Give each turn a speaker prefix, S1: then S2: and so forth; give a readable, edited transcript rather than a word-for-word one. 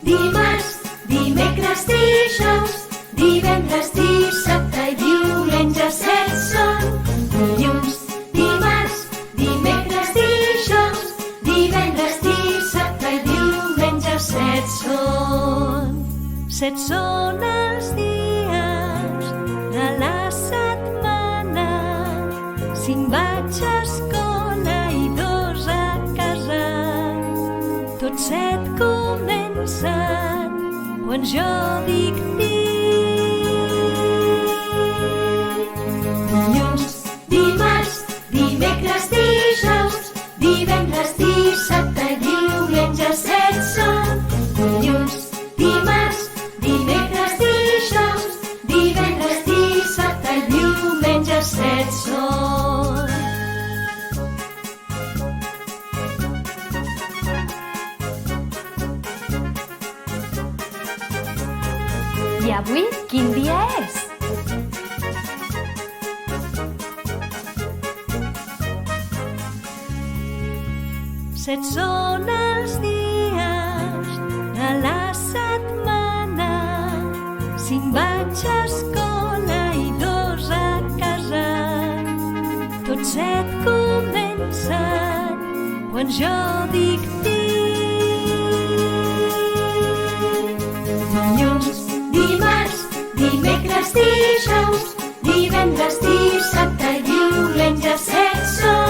S1: dimarts, dimecres, dijous, divendres, dissabte i diumenge. 7 són dilluns, dimarts, dimecres, dijous, divendres, dissabte i diumenge. 7 són els dies de la setmana. 5 vaig a escola i 2 a casa. Tots 7 comencen quan jo dic dilluns, dimarts, dimecres, dijous, divendres, dissabte i diumenge. 7 són dilluns, dimarts, dimecres, dijous, divendres, dissabte i diumenge. 7 són.
S2: I avui quin dia és?
S1: Set són els dies de la setmana. 5 vaig a escola i 2 a casa. Tots 7 comencen quan jo dic dilluns, dimarts, dimecres, dijous, divendres, dissabte i diumenge. 7 són.